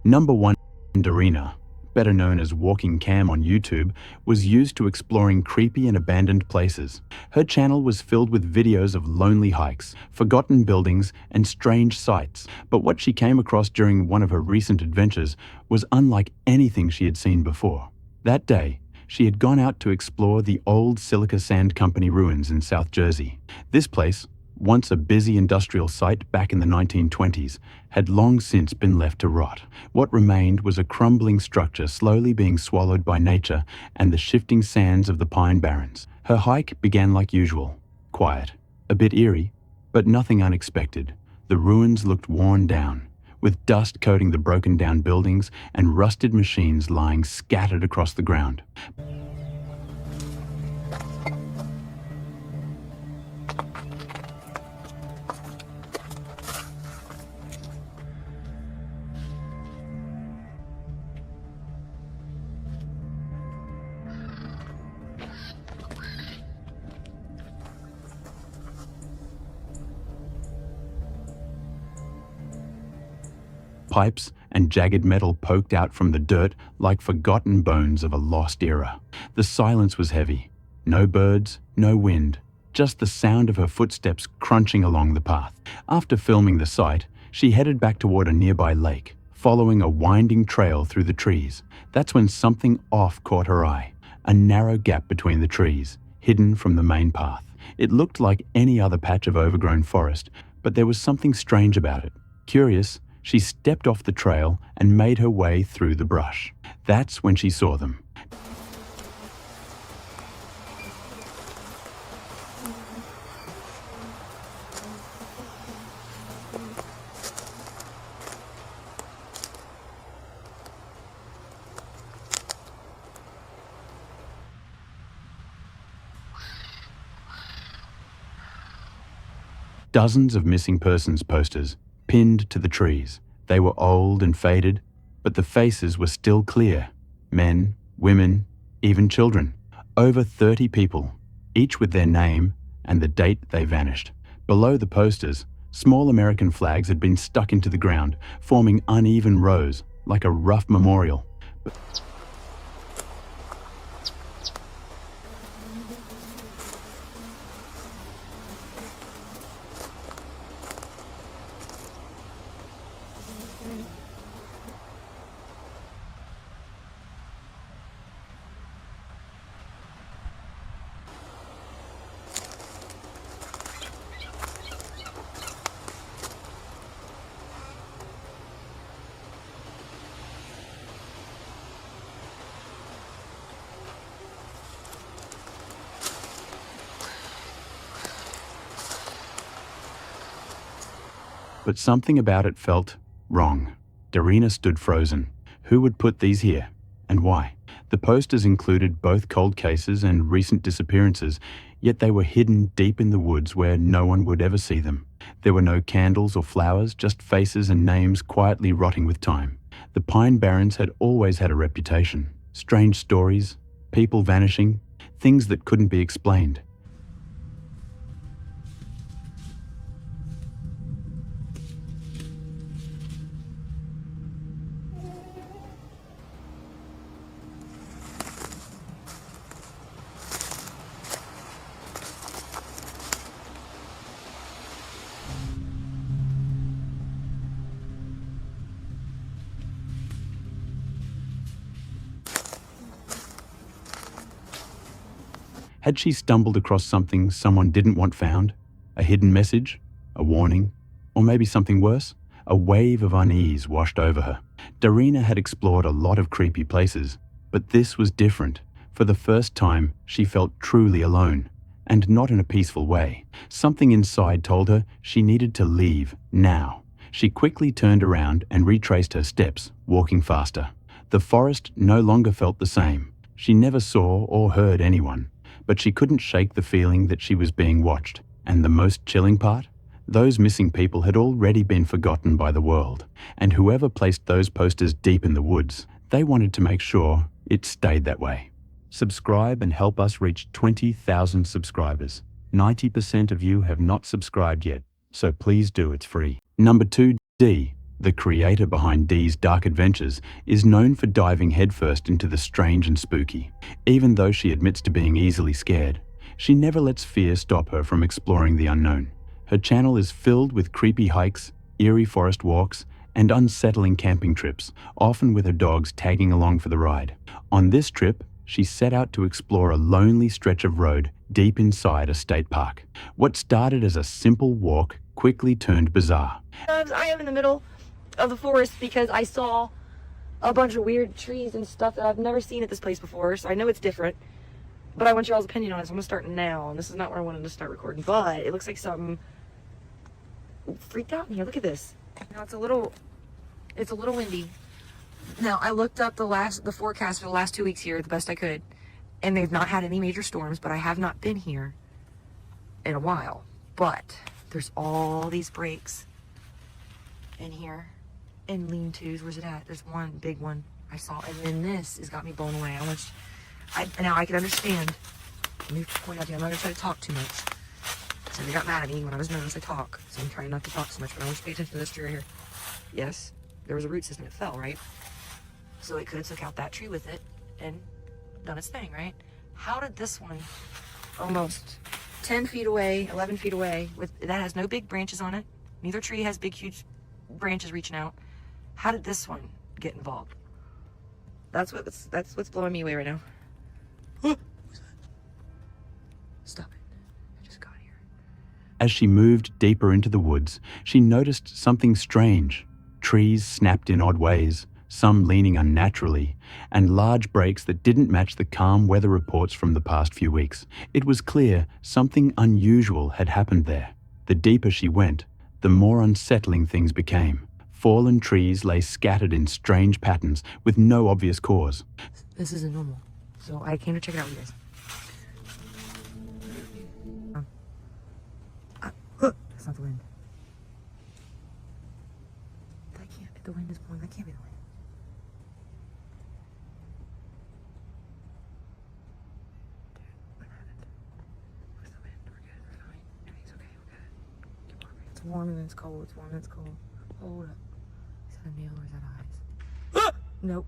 Number 1. Darina, better known as Walking Cam on YouTube, was used to exploring creepy and abandoned places. Her channel was filled with videos of lonely hikes, forgotten buildings, and strange sights. But what she came across during one of her recent adventures was unlike anything she had seen before. That day, she had gone out to explore the old Silica Sand Company ruins in South Jersey. This place, once a busy industrial site back in the 1920s, had long since been left to rot. What remained was a crumbling structure slowly being swallowed by nature and the shifting sands of the Pine Barrens. Her hike began like usual, quiet, a bit eerie, but nothing unexpected. The ruins looked worn down, with dust coating the broken-down buildings and rusted machines lying scattered across the ground. Pipes and jagged metal poked out from the dirt like forgotten bones of a lost era. The silence was heavy. No birds, no wind, just the sound of her footsteps crunching along the path. After filming the site, she headed back toward a nearby lake, following a winding trail through the trees. That's when something off caught her eye. A narrow gap between the trees, hidden from the main path. It looked like any other patch of overgrown forest, but there was something strange about it. Curious, she stepped off the trail and made her way through the brush. That's when she saw them. Dozens of missing persons posters pinned to the trees. They were old and faded, but the faces were still clear. Men, women, even children. Over 30 people, each with their name and the date they vanished. Below the posters, small American flags had been stuck into the ground, forming uneven rows, like a rough memorial. But something about it felt wrong. Darina stood frozen. Who would put these here, and why? The posters included both cold cases and recent disappearances, yet they were hidden deep in the woods where no one would ever see them. There were no candles or flowers, just faces and names quietly rotting with time. The Pine Barrens had always had a reputation. Strange stories, people vanishing, things that couldn't be explained. Had she stumbled across something someone didn't want found? A hidden message? A warning? Or maybe something worse? A wave of unease washed over her. Darina had explored a lot of creepy places, but this was different. For the first time, she felt truly alone, and not in a peaceful way. Something inside told her she needed to leave now. She quickly turned around and retraced her steps, walking faster. The forest no longer felt the same. She never saw or heard anyone, but she couldn't shake the feeling that she was being watched. And the most chilling part? Those missing people had already been forgotten by the world, and whoever placed those posters deep in the woods, they wanted to make sure it stayed that way. Subscribe and help us reach 20,000 subscribers. 90% of you have not subscribed yet, so please do, it's free. Number 2, D. the creator behind Dee's dark adventures, is known for diving headfirst into the strange and spooky. Even though she admits to being easily scared, she never lets fear stop her from exploring the unknown. Her channel is filled with creepy hikes, eerie forest walks, and unsettling camping trips, often with her dogs tagging along for the ride. On this trip, she set out to explore a lonely stretch of road deep inside a state park. What started as a simple walk quickly turned bizarre. I am in the middle of the forest because I saw a bunch of weird trees and stuff that I've never seen at this place before, so I know it's different. But I want your all's opinion on it, so I'm gonna start now. And this is not where I wanted to start recording, but it looks like something freaked out in here. Look at this. Now it's a little windy. Now I looked up the forecast for the last 2 weeks here the best I could, and they've not had any major storms, but I have not been here in a while. But there's all these breaks in here and lean-tos. Where's it at? There's one big one I saw, and then this has got me blown away. Now I can understand. Let me point out to you, I'm not gonna try to talk too much. So they got mad at me when I was nervous I talk, so I'm trying not to talk so much, but I want you to pay attention to this tree right here. Yes, there was a root system, it fell, right? So it could have took out that tree with it and done its thing, right? How did this one, almost 10 feet away, 11 feet away, that has no big branches on it, neither tree has big huge branches reaching out, how did this one get involved? That's what's blowing me away right now. Stop it. I just got here. As she moved deeper into the woods, she noticed something strange. Trees snapped in odd ways, some leaning unnaturally, and large breaks that didn't match the calm weather reports from the past few weeks. It was clear something unusual had happened there. The deeper she went, the more unsettling things became. Fallen trees lay scattered in strange patterns with no obvious cause. This isn't normal, so I came to check it out with you guys. That's not the wind. That can't be the wind is blowing. That can't be the wind. Dude, what happened? Where's the wind? We're good. We're fine. Everything's okay. We're good. Keep walking. It's warm and then it's cold. It's warm and it's cold. Hold up. Is that a nail or is that eyes? Nope.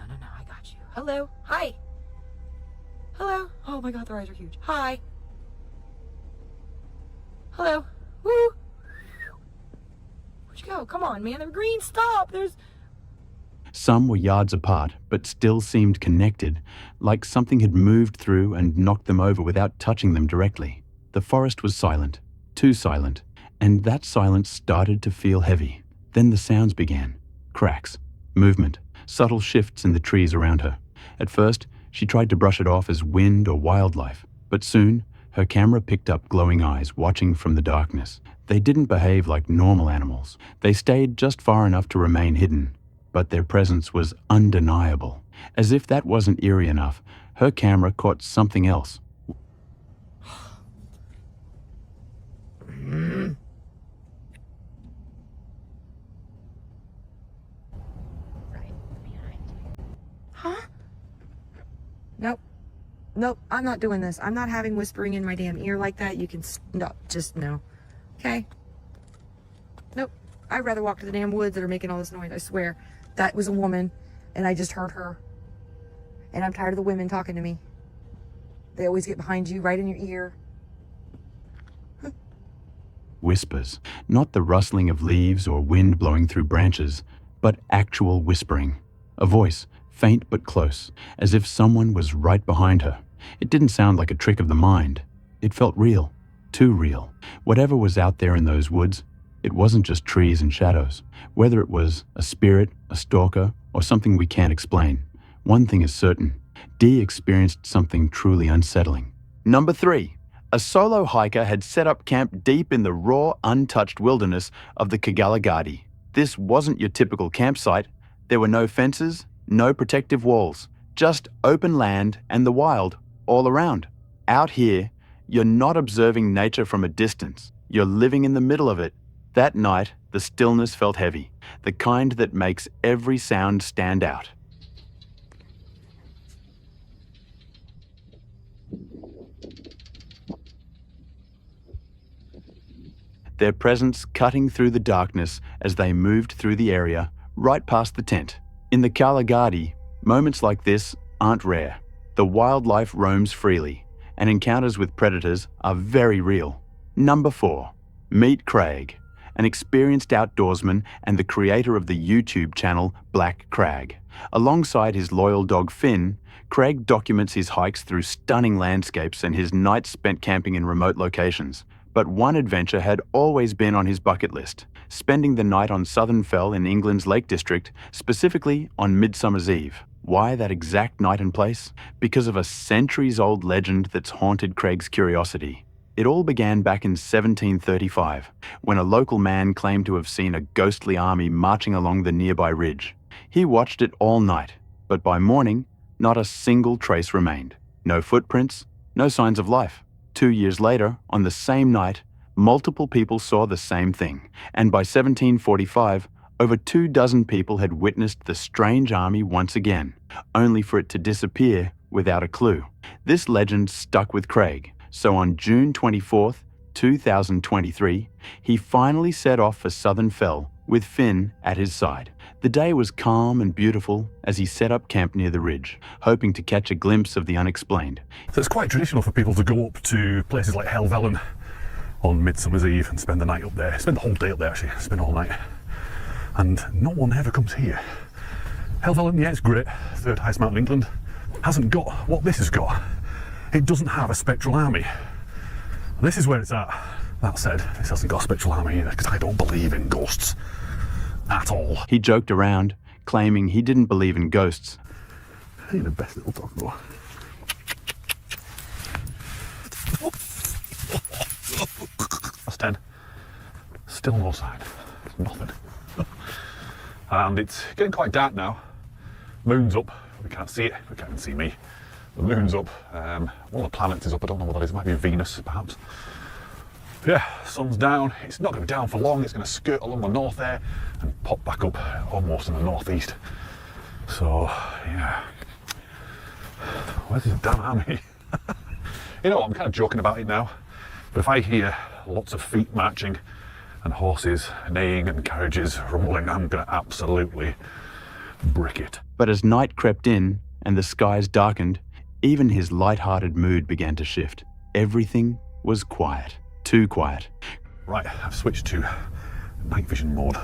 No, I got you. Hello. Hi. Hello. Oh my God, their eyes are huge. Hi. Hello. Woo. Where'd you go? Come on, man. They're green. Stop. Some were yards apart, but still seemed connected, like something had moved through and knocked them over without touching them directly. The forest was silent, too silent, and that silence started to feel heavy. Then the sounds began. Cracks, movement, subtle shifts in the trees around her. At first, she tried to brush it off as wind or wildlife, but soon, her camera picked up glowing eyes watching from the darkness. They didn't behave like normal animals. They stayed just far enough to remain hidden, but their presence was undeniable. As if that wasn't eerie enough, her camera caught something else. Huh? Nope, I'm not doing this. I'm not having whispering in my damn ear like that. You can, no, just no. Okay? Nope. I'd rather walk to the damn woods that are making all this noise. I swear. That was a woman, and I just heard her. And I'm tired of the women talking to me. They always get behind you, right in your ear. Whispers, not the rustling of leaves or wind blowing through branches, but actual whispering. A voice, faint but close, as if someone was right behind her. It didn't sound like a trick of the mind. It felt real, too real. Whatever was out there in those woods, it wasn't just trees and shadows. Whether it was a spirit, a stalker, or something we can't explain, one thing is certain: Dee experienced something truly unsettling. Number 3. A solo hiker had set up camp deep in the raw, untouched wilderness of the Kgalagadi. This wasn't your typical campsite. There were no fences, no protective walls, just open land and the wild all around. Out here, you're not observing nature from a distance. You're living in the middle of it. That night, the stillness felt heavy, the kind that makes every sound stand out. their presence cutting through the darkness as they moved through the area right past the tent. In the Kgalagadi, moments like this aren't rare. The wildlife roams freely, and encounters with predators are very real. Number 4. Meet Craig, an experienced outdoorsman and the creator of the YouTube channel Black Crag. Alongside his loyal dog Finn, Craig documents his hikes through stunning landscapes and his nights spent camping in remote locations. But one adventure had always been on his bucket list: spending the night on Southern Fell in England's Lake District, specifically on Midsummer's Eve. Why that exact night and place? Because of a centuries-old legend that's haunted Craig's curiosity. It all began back in 1735, when a local man claimed to have seen a ghostly army marching along the nearby ridge. He watched it all night, but by morning, not a single trace remained. No footprints, no signs of life. 2 years later, on the same night, multiple people saw the same thing, and by 1745, over 24 people had witnessed the strange army once again, only for it to disappear without a clue. This legend stuck with Craig, so on June 24th, 2023, he finally set off for Southern Fell with Finn at his side. The day was calm and beautiful as he set up camp near the ridge, hoping to catch a glimpse of the unexplained. So it's quite traditional for people to go up to places like Helvellyn on Midsummer's Eve and spend the night up there. Spend the whole day up there actually, spend all night. And no one ever comes here. Helvellyn, yeah, it's great, third highest mountain in England, hasn't got what this has got. It doesn't have a spectral army. This is where it's at. That said, this hasn't got a spectral army either, because I don't believe in ghosts at all. He joked around, claiming he didn't believe in ghosts. You're the best little dog, bro. That's 10. Still no sign. Nothing. And it's getting quite dark now. Moon's up. We can't see it. We can't even see me. The moon's up. One of the planets is up. I don't know what that is. It might be Venus, perhaps. Yeah, sun's down. It's not going to be down for long. It's going to skirt along the north there and pop back up almost in the northeast. So, yeah. Where's this damn army? You know what, I'm kind of joking about it now. But if I hear lots of feet marching and horses neighing and carriages rumbling, I'm going to absolutely brick it. But as night crept in and the skies darkened, even his light-hearted mood began to shift. Everything was quiet. Too quiet. Right, I've switched to night vision mode.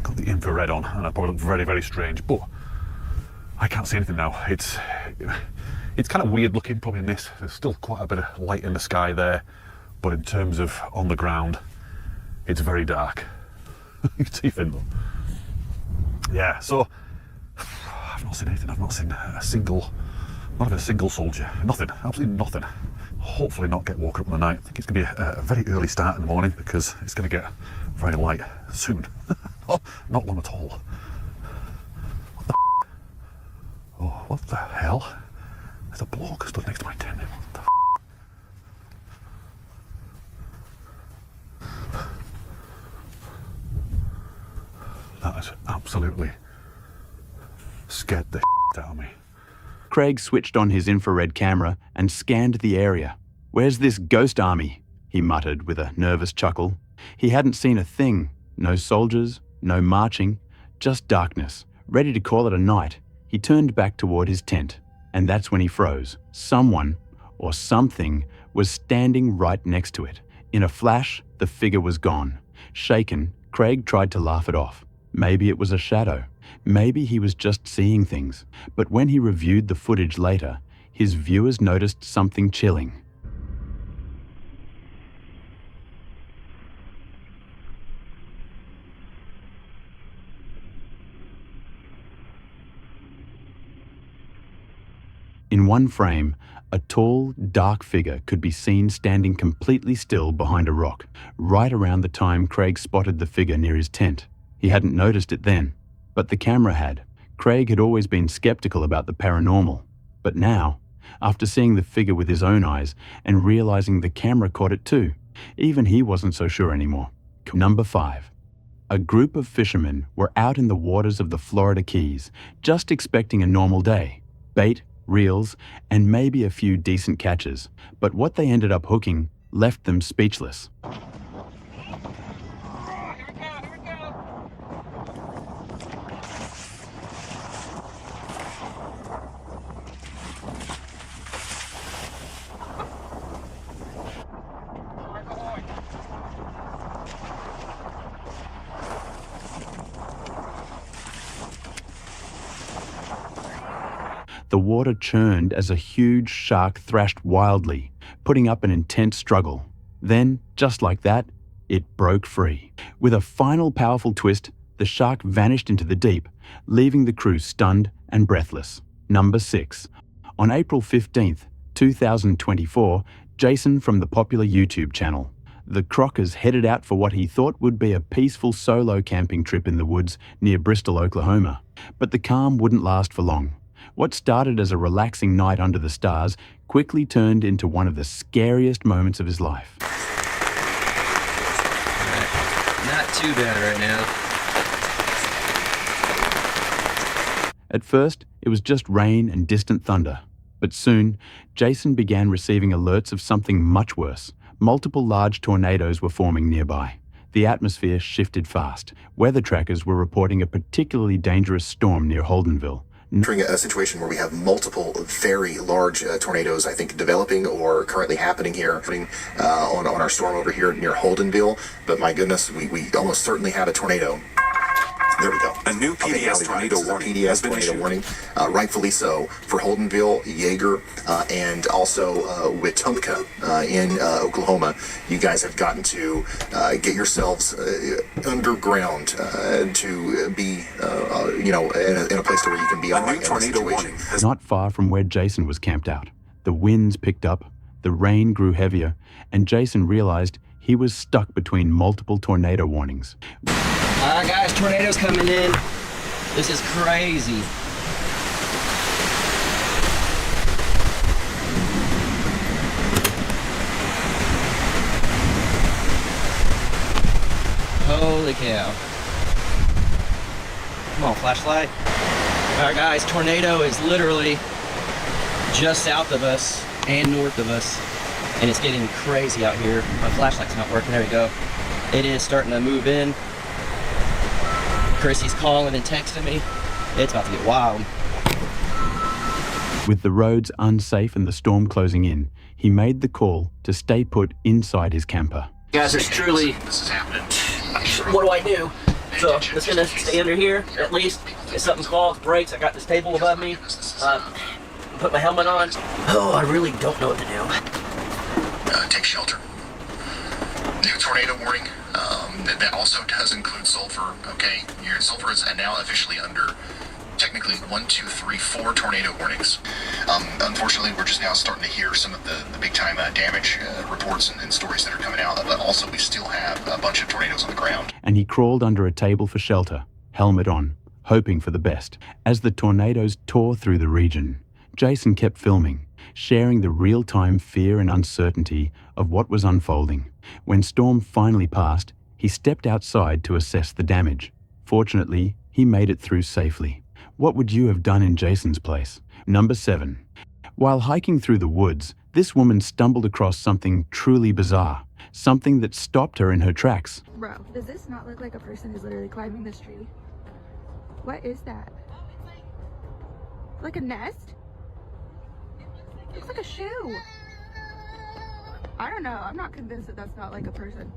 Got the infrared on, and I probably look very, very strange, but I can't see anything now. It's kind of weird looking, probably in this. There's still quite a bit of light in the sky there, but in terms of on the ground, it's very dark. You can see Finn though. Yeah, so I've not seen anything. I've not seen a single, not even a single soldier. Nothing, absolutely nothing. Hopefully not get woken up in the night. I think it's going to be a very early start in the morning because it's going to get very light soon. Not long at all. What the Oh, what the hell? There's a bloke stood next to my tent. What the That has absolutely scared the out of me. Craig switched on his infrared camera and scanned the area. "Where's this ghost army?" he muttered with a nervous chuckle. He hadn't seen a thing. No soldiers, no marching, just darkness. Ready to call it a night, he turned back toward his tent. And that's when he froze. Someone, or something, was standing right next to it. In a flash, the figure was gone. Shaken, Craig tried to laugh it off. Maybe it was a shadow. Maybe he was just seeing things. But when he reviewed the footage later, his viewers noticed something chilling. In one frame, a tall, dark figure could be seen standing completely still behind a rock, right around the time Craig spotted the figure near his tent. He hadn't noticed it then, but the camera had. Craig had always been skeptical about the paranormal. But now, after seeing the figure with his own eyes and realizing the camera caught it too, even he wasn't so sure anymore. Number 5. A group of fishermen were out in the waters of the Florida Keys, just expecting a normal day. Bait, reels, and maybe a few decent catches. But what they ended up hooking left them speechless. The water churned as a huge shark thrashed wildly, putting up an intense struggle. Then, just like that, it broke free. With a final powerful twist, the shark vanished into the deep, leaving the crew stunned and breathless. Number 6. On April 15th, 2024, Jason from the popular YouTube channel. The Crockers headed out for what he thought would be a peaceful solo camping trip in the woods near Bristol, Oklahoma. But the calm wouldn't last for long. What started as a relaxing night under the stars quickly turned into one of the scariest moments of his life. Not too bad right now. At first, it was just rain and distant thunder. But soon, Jason began receiving alerts of something much worse. Multiple large tornadoes were forming nearby. The atmosphere shifted fast. Weather trackers were reporting a particularly dangerous storm near Holdenville. Entering a situation where we have multiple very large tornadoes, I think, developing or currently happening here on our storm over here near Holdenville. But my goodness, we almost certainly have a tornado. There we go. A new PDS tornado warning has been issued. Rightfully so, for Holdenville, Yeager, and also Wetumpka in Oklahoma. You guys have gotten to get yourselves underground to be, in a place where you can be. A new tornado warning. Not far from where Jason was camped out, the winds picked up, the rain grew heavier, and Jason realized he was stuck between multiple tornado warnings. Guys, tornadoes coming in. This is crazy. Holy cow. Come on, flashlight. All right, guys, tornado is literally just south of us and north of us, and it's getting crazy out here. My flashlight's not working. There we go. It is starting to move in. Chrissy's calling and texting me. It's about to get wild. With the roads unsafe and the storm closing in, he made the call to stay put inside his camper. Guys, there's truly... This is happening. What do I do? So, I'm just gonna stay under here, at least. If something falls, breaks, I got this table above me. Put my helmet on. Oh, I really don't know what to do. Take shelter. New tornado warning. That also does include sulfur. Okay, your sulfur is now officially under technically 1, 2, 3, 4 tornado warnings. Unfortunately, we're just now starting to hear some of the big time damage reports and stories that are coming out. But also, we still have a bunch of tornadoes on the ground. And he crawled under a table for shelter, helmet on, hoping for the best. As the tornadoes tore through the region, Jason kept filming, sharing the real-time fear and uncertainty of what was unfolding. When storm finally passed, he stepped outside to assess the damage. Fortunately, he made it through safely. What would you have done in Jason's place? Number 7. While hiking through the woods, this woman stumbled across something truly bizarre, something that stopped her in her tracks. Bro, does this not look like a person who's literally climbing this tree? What is that? Like a nest? Looks like a shoe. I don't know. I'm not convinced that that's not like a person.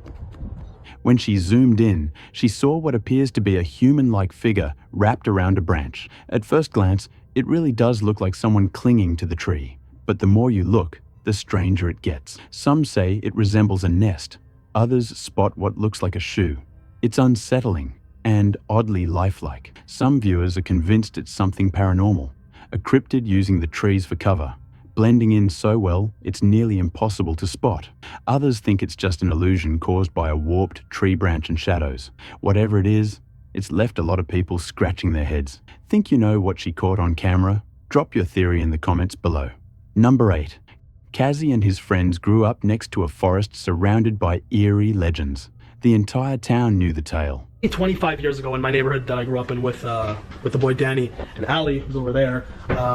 When she zoomed in, she saw what appears to be a human-like figure wrapped around a branch. At first glance, it really does look like someone clinging to the tree. But the more you look, the stranger it gets. Some say it resembles a nest. Others spot what looks like a shoe. It's unsettling and oddly lifelike. Some viewers are convinced it's something paranormal, a cryptid using the trees for cover, blending in so well it's nearly impossible to spot. Others think it's just an illusion caused by a warped tree branch and shadows. Whatever it is, it's left a lot of people scratching their heads. Think you know what she caught on camera? Drop your theory in the comments below. Number 8. Kazzy and his friends grew up next to a forest surrounded by eerie legends. The entire town knew the tale. 25 years ago in my neighborhood that I grew up in with the boy Danny and Allie, who's over there,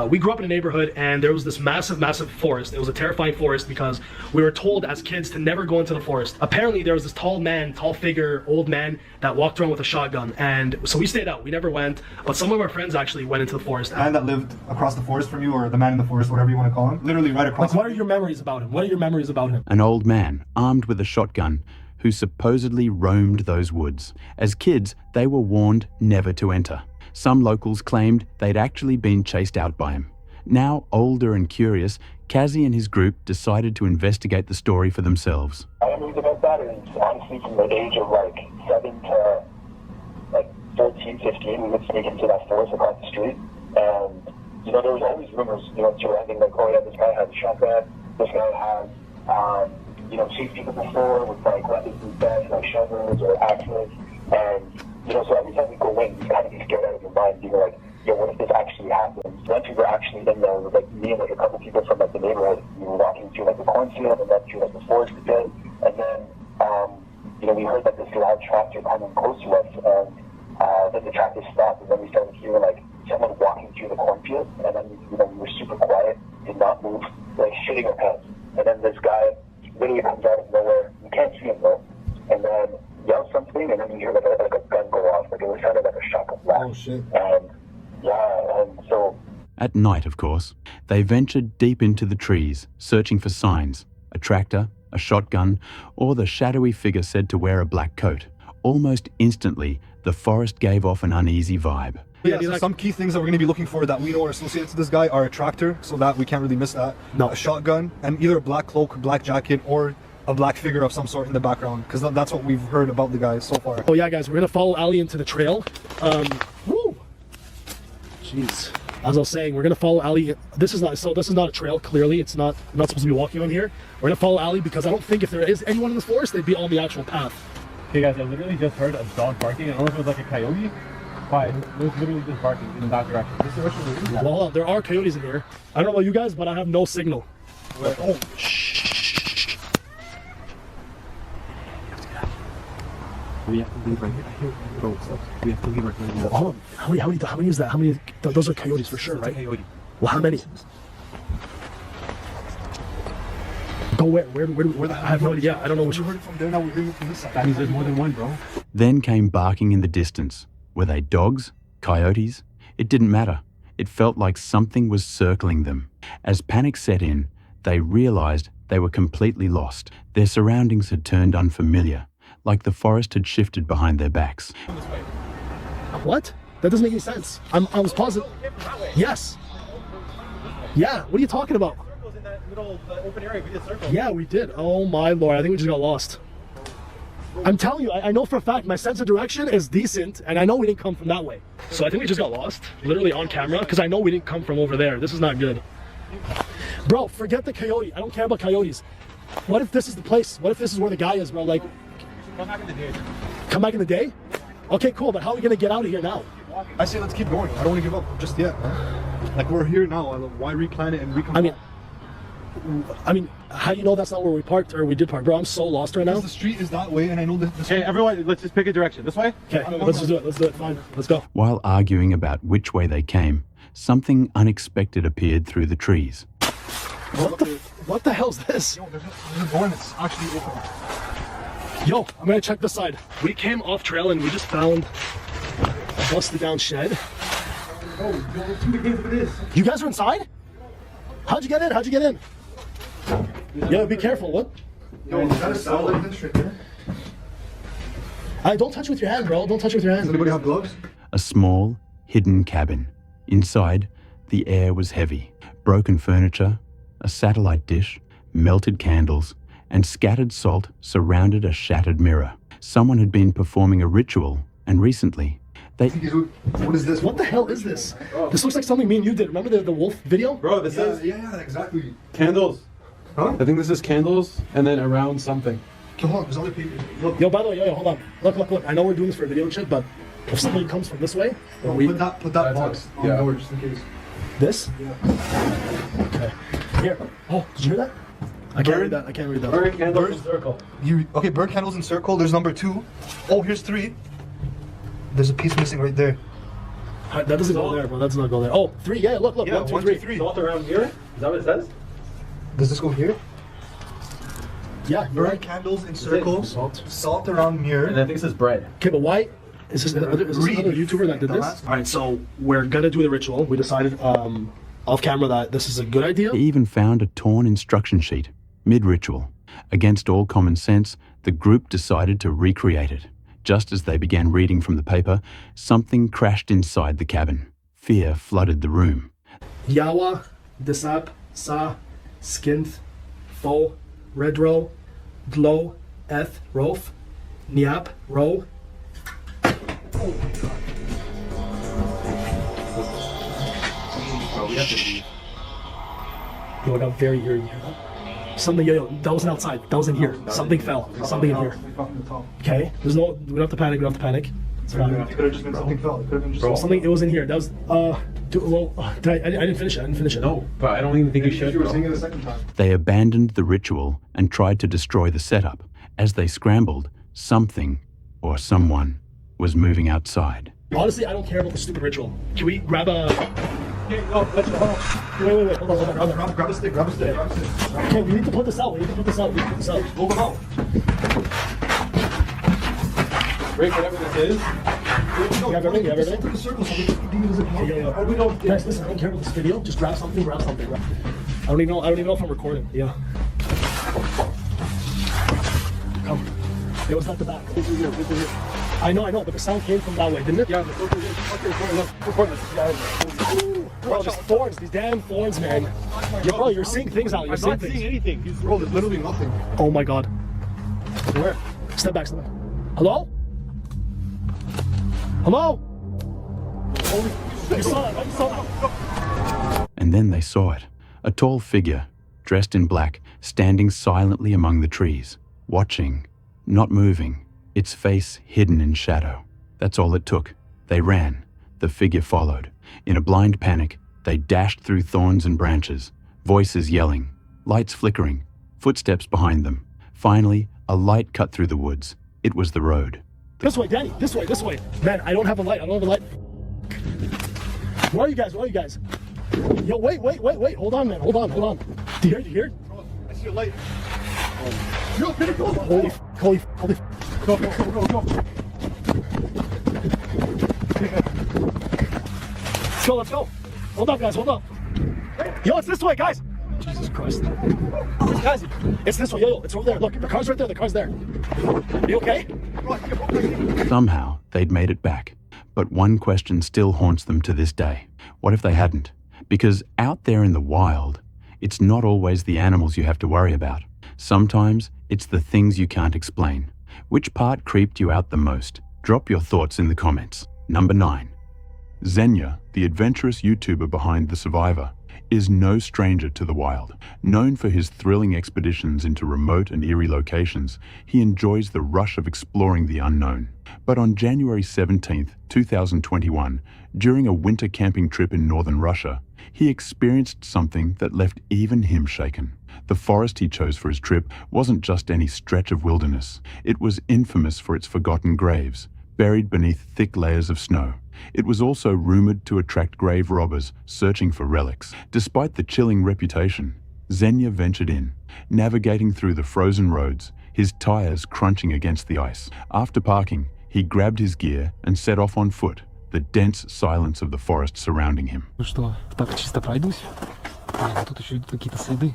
we grew up in a neighborhood and there was this massive forest. It was a terrifying forest because we were told as kids to never go into the forest. Apparently there was this tall figure, old man that walked around with a shotgun, and so we stayed out. We never went, but some of our friends actually went into the forest. The man that lived across the forest from you, or the man in the forest, whatever you want to call him, literally right across. Like, what are your memories about him? What are your memories about him? An old man, armed with a shotgun, who supposedly roamed those woods. As kids, they were warned never to enter. Some locals claimed they'd actually been chased out by him. Now older and curious, Kazi and his group decided to investigate the story for themselves. I read about that is honestly from the age of like 7 to like 13, 15, we would sneak into that forest across the street. And, you know, there was always rumors, you know, surrounding like, oh yeah, this guy has a shotgun, this guy has, you know, chased people before with like weapons and stuff, like shovels or axes. And, you know, so every time we go in, you kind of be scared out of your mind. You're like, yo, what if this actually happens? Once we were actually in there, with like me and like a couple people from like the neighborhood, we were walking through like the cornfield and then through like the forest a bit. And then, you know, we heard like this loud tractor coming close to us, and then the tractor stopped, and then we started hearing like someone walking through the cornfield, and then, you know, we were super quiet, did not move, like shitting our pants. And then this guy literally comes out of nowhere. You can't see him though. And then yells something, and then you hear like a gun go off. Like it was sounded like a shotgun blast. Oh shit. And yeah, and so. At night, of course, they ventured deep into the trees, searching for signs, a tractor, a shotgun, or the shadowy figure said to wear a black coat. Almost instantly, the forest gave off an uneasy vibe. Yeah, so some key things that we're going to be looking for that we know are associated to this guy are a tractor, so that we can't really miss that. No. A shotgun, and either a black cloak, black jacket, or a black figure of some sort in the background, because that's what we've heard about the guy so far. Oh yeah, guys, we're gonna follow Ali into the trail. Woo! Jeez. As I was saying, we're gonna follow Ali. This is not a trail. Clearly, it's not supposed to be walking on here. We're gonna follow Ali because I don't think if there is anyone in this forest, they'd be on the actual path. Okay, guys, I literally just heard a dog barking. I don't know if it was like a coyote. But it was literally just barking in that direction. This direction is that. Well, there are coyotes in here. I don't know about you guys, but I have no signal. Oh, We have to leave right here. Bro, we have to leave right now. Hold on. How many is that? How many? Those are coyotes for sure, right? Coyote. Well, how many? Go where? I have no idea. I don't know which. we heard it from there, now we're hearing it from this side. That means there's more than one, bro. Then came barking in the distance. Were they dogs? Coyotes? It didn't matter. It felt like something was circling them. As panic set in, they realized they were completely lost. Their surroundings had turned unfamiliar, like the forest had shifted behind their backs. What? That doesn't make any sense. I was positive. Yes. Yeah. What are you talking about? In that middle open area, we did circles. Yeah, we did. Oh my lord! I think we just got lost. I'm telling you, I know for a fact my sense of direction is decent, and I know we didn't come from that way. So I think we just got lost, literally on camera, because I know we didn't come from over there. This is not good. Bro, forget the coyote. I don't care about coyotes. What if this is the place? What if this is where the guy is, bro? Like, Come back in the day. come back in the day? Okay, cool, but how are we gonna get out of here now? I say let's keep going. I don't want to give up just yet. Like, we're here now. Why replan it and recombine? I mean, how do you know that's not where we parked or we did park? Bro, I'm so lost right now. Because the street is that way, and I know that. Okay, everyone, let's just pick a direction. This way? Okay, let's just do it. Let's do it. Fine. Let's go. While arguing about which way they came, something unexpected appeared through the trees. What the hell's this? Yo, there's a door that's actually open. Yo, I'm gonna check this side. We came off trail and we just found a busted down shed. Oh, yo, let's see the game for this. You guys are inside? How'd you get in? How'd you get in? Yo, be careful. What? Yo, is that a solid this right there? Don't touch it with your hand, bro. Don't touch it with your Does hand. anybody have gloves? A small, hidden cabin. Inside, the air was heavy. Broken furniture, a satellite dish, melted candles, and scattered salt surrounded a shattered mirror. Someone had been performing a ritual, and recently, they... What is this? What the hell is this? This looks like something me and you did. Remember the wolf video? Bro, this is Yeah, exactly. candles. Huh? I think this is candles and then around something. Come on, there's other people. Look. Yo, by the way, yo, hold on. Look. I know we're doing this for a video and shit, but if somebody comes from this way, or Put that box on the door just in case. This? Yeah. Okay. Here. Oh, did you hear that? I can't read that. I can't read that. Bird candles in circle. Okay, bird candles in circle. There's number 2. Oh, here's 3. There's a piece missing right there. That doesn't go there, bro. That does not go there. Oh, 3. Yeah, look. Yeah, 1, 2, 1, 3. 2, 3. Salt around here? Is that what it says? Does this go here? Yeah, you're Bird right. candles in circle. Salt. Salt around mirror. And I think it says bread. Okay, but why? Is this another YouTuber that did this? All right, so we're gonna do the ritual. We decided off camera that this is a good idea. They even found a torn instruction sheet, mid-ritual. Against all common sense, the group decided to recreate it. Just as they began reading from the paper, something crashed inside the cabin. Fear flooded the room. Yawa Disap, Sa, Skinth, Fo, Redro, Dlo, Eth, Rof, Niap, Ro. We have to leave. Yo, I got very eerie. Something, yo, that wasn't outside. That was in here. Something fell. Something in here. Okay? We don't have to panic. We don't have to panic. It's fine. It could have just been something fell. It could have been just Something, it was in here. That was, I didn't finish it. No, but I don't even think you should. You were seeing it the second time. They abandoned the ritual and tried to destroy the setup. As they scrambled, something or someone was moving outside. Honestly, I don't care about the stupid ritual. Can we grab a... Okay, no, let's go. Wait, hold on. Grab a stick. Okay, we need to put this out. Move them out. Break whatever this is. You have everything? Take a circle so we can do this again. Yeah. We don't. Guys, listen, I don't care about this video. Just grab something. I don't even know if I'm recording. Yeah. Come. It was at the back. This is here. I know, but the sound came from that way, didn't it? Yeah, record this. Bro, these thorns, these damn thorns, man. Bro, you're seeing things out. I'm not seeing anything. Bro, there's literally nothing. Oh my god. Where? Step back. Hello? I saw it. And then they saw it. A tall figure, dressed in black, standing silently among the trees, watching, not moving, its face hidden in shadow. That's all it took. They ran. The figure followed. In a blind panic, they dashed through thorns and branches, voices yelling, lights flickering, footsteps behind them. Finally, a light cut through the woods. It was the road. This way, Danny. This way. Man, I don't have a light. Where are you guys? Yo, wait. Hold on, man. Hold on. Do you hear? I see a light. Yo, get it, go. Holy. Go. Let's go. Hold up, guys. Yo, it's this way, guys. Jesus Christ. Guys, it's this way. Yo, it's over there. Look, the car's right there. You okay? Somehow, they'd made it back. But one question still haunts them to this day. What if they hadn't? Because out there in the wild, it's not always the animals you have to worry about. Sometimes it's the things you can't explain. Which part creeped you out the most? Drop your thoughts in the comments. Number 9. Xenia, the adventurous YouTuber behind The Survivor, is no stranger to the wild. Known for his thrilling expeditions into remote and eerie locations, he enjoys the rush of exploring the unknown. But on January 17, 2021, during a winter camping trip in northern Russia, he experienced something that left even him shaken. The forest he chose for his trip wasn't just any stretch of wilderness. It was infamous for its forgotten graves, buried beneath thick layers of snow. It was also rumored to attract grave robbers searching for relics. Despite the chilling reputation, Xenia ventured in, navigating through the frozen roads, his tires crunching against the ice. After parking, he grabbed his gear and set off on foot, the dense silence of the forest surrounding him. Ну что, так чисто пройдусь. Тут еще идут какие-то следы.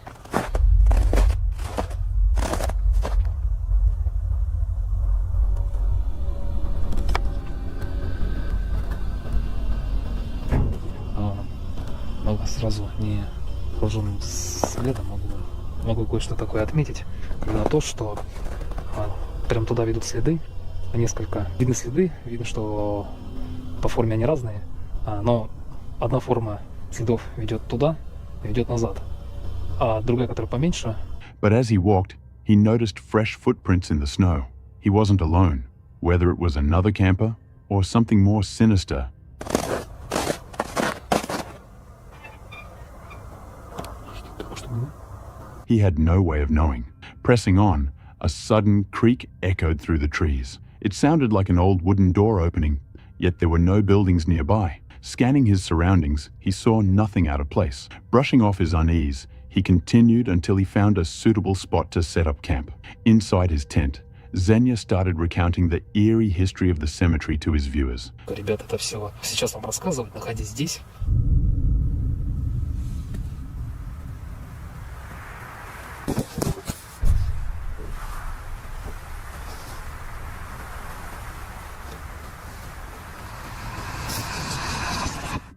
Сразу не вооруженным следом могу кое-что такое отметить. Именно то, что прям туда ведут следы. Несколько видны следы. Видно, что по форме они разные. Но одна форма следов ведет туда, ведет назад. А другая, которая поменьше. But as he walked, he noticed fresh footprints in the snow. He wasn't alone, whether it was another camper or something more sinister. He had no way of knowing. Pressing on, a sudden creak echoed through the trees. It sounded like an old wooden door opening, yet there were no buildings nearby. Scanning his surroundings, he saw nothing out of place. Brushing off his unease, he continued until he found a suitable spot to set up camp. Inside his tent, Xenia started recounting the eerie history of the cemetery to his viewers. Ребята, это все сейчас вам рассказывать, находясь здесь.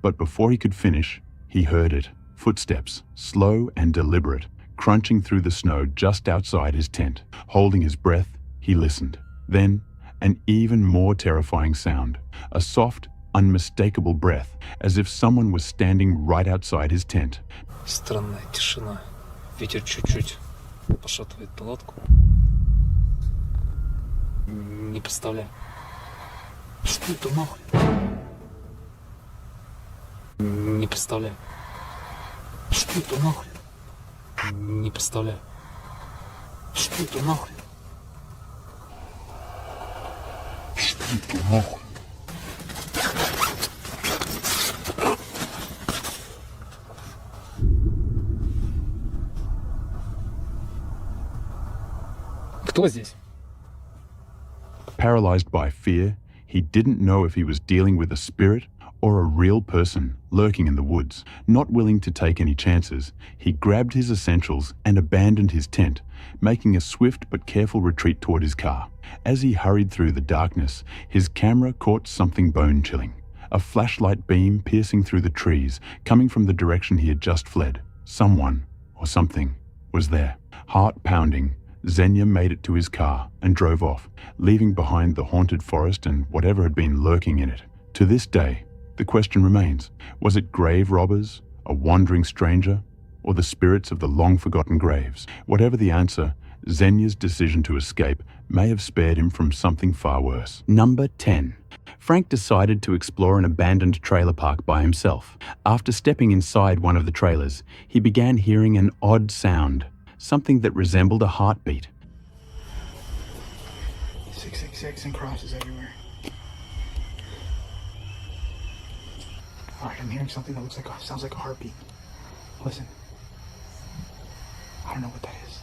But before he could finish, he heard it. Footsteps, slow and deliberate, crunching through the snow just outside his tent. Holding his breath, he listened. Then, an even more terrifying sound. A soft, unmistakable breath, as if someone was standing right outside his tent. Странная тишина. Ветер чуть-чуть пошатывает палатку. Не представляю. Что это нахуй? Не представляю. Что это нахуй? Не представляю. Что это нахуй? Что это нахуй? Кто здесь? Paralyzed by fear, he didn't know if he was dealing with a spirit or a real person lurking in the woods. Not willing to take any chances, he grabbed his essentials and abandoned his tent, making a swift but careful retreat toward his car. As he hurried through the darkness, his camera caught something bone-chilling. A flashlight beam piercing through the trees, coming from the direction he had just fled. Someone, or something, was there. Heart pounding, Xenia made it to his car and drove off, leaving behind the haunted forest and whatever had been lurking in it. To this day, the question remains, was it grave robbers, a wandering stranger, or the spirits of the long-forgotten graves? Whatever the answer, Xenia's decision to escape may have spared him from something far worse. Number 10. Frank decided to explore an abandoned trailer park by himself. After stepping inside one of the trailers, he began hearing an odd sound, something that resembled a heartbeat. 666 and crosses everywhere. Alright, I'm hearing something that sounds like a heartbeat. Listen. I don't know what that is.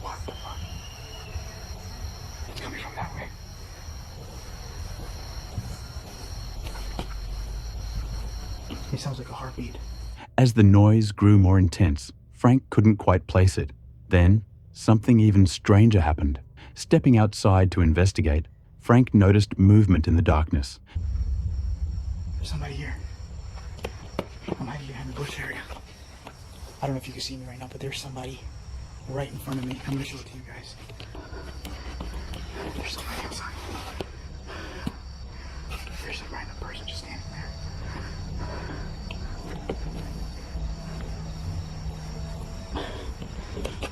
What the fuck? It's coming from that way. It sounds like a heartbeat. As the noise grew more intense, Frank couldn't quite place it. Then, something even stranger happened. Stepping outside to investigate, Frank noticed movement in the darkness. There's somebody here. I'm hiding behind the bush area. I don't know if you can see me right now, but there's somebody right in front of me. I'm gonna show it to you guys. There's somebody outside. There's a random person just standing there.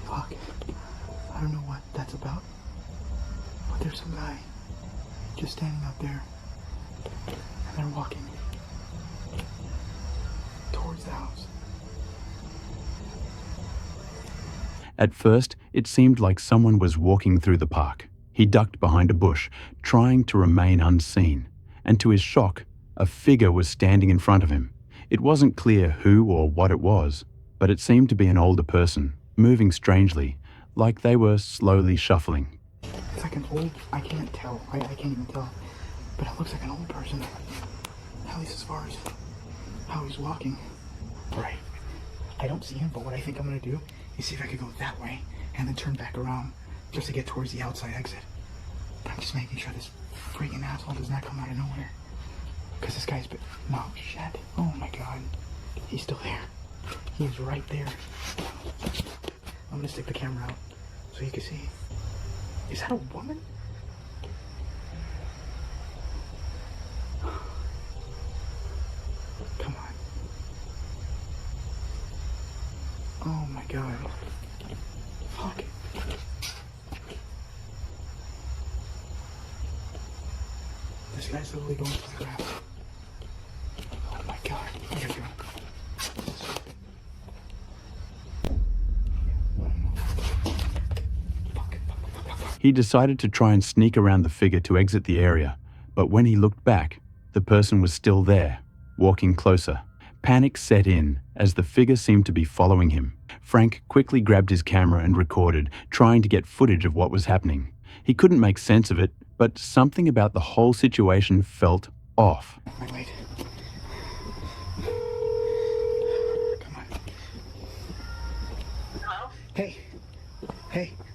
Fuck. I don't know what that's about. But there's some guy just standing out there. And they're walking towards the house. At first, it seemed like someone was walking through the park. He ducked behind a bush, trying to remain unseen. And to his shock, a figure was standing in front of him. It wasn't clear who or what it was, but it seemed to be an older person, moving strangely, like they were slowly shuffling. It's like an old, I can't tell, I can't even tell, but it looks like an old person, at least as far as how he's walking. Right, I don't see him, but what I think I'm gonna do is see if I could go that way and then turn back around just to get towards the outside exit. But I'm just making sure this freaking asshole does not come out of nowhere. Because this guy's been, no, shit, oh my god, he's still there. He is right there. I'm gonna stick the camera out so you can see. Is that a woman? Come on. Oh my god. Fuck. This guy's literally going for the ground. Oh my god. I gotta go. He decided to try and sneak around the figure to exit the area, but when he looked back, the person was still there, walking closer. Panic set in as the figure seemed to be following him. Frank quickly grabbed his camera and recorded, trying to get footage of what was happening. He couldn't make sense of it, but something about the whole situation felt off. Wait. Come on. Hello? Hey.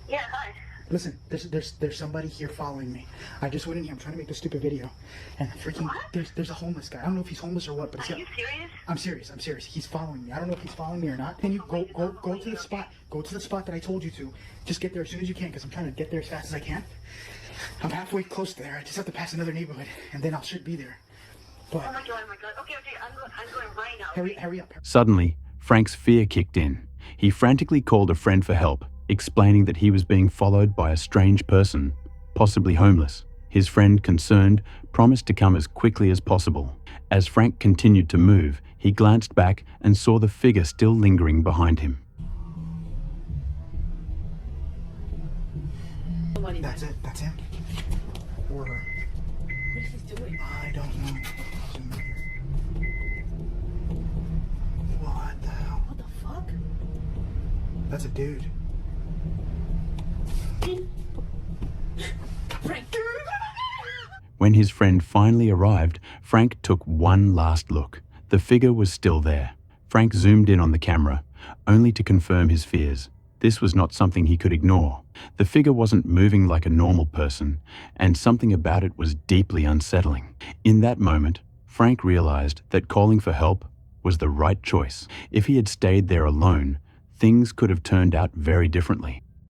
Yeah, hi. Listen, there's somebody here following me. I just went in here. I'm trying to make this stupid video, and freaking there's a homeless guy. I don't know if he's homeless or what, but he's got. Are you serious? I'm serious. I'm serious. He's following me. I don't know if he's following me or not. Can you go to the spot? Go to the spot that I told you to. Just get there as soon as you can, because I'm trying to get there as fast as I can. I'm halfway close to there. I just have to pass another neighborhood, and then I should be there. But oh my god! Okay, I'm going right now. Hurry up. Suddenly, Frank's fear kicked in. He frantically called a friend for help, explaining that he was being followed by a strange person, possibly homeless. His friend, concerned, promised to come as quickly as possible. As Frank continued to move, he glanced back and saw the figure still lingering behind him. That's it. That's him. Or her. What is he doing? I don't know. What the hell? What the fuck? That's a dude. Frank. When his friend finally arrived, Frank took one last look. The figure was still there. Frank zoomed in on the camera, only to confirm his fears. This was not something he could ignore. The figure wasn't moving like a normal person, and something about it was deeply unsettling. In that moment, Frank realized that calling for help was the right choice. If he had stayed there alone, things could have turned out very differently.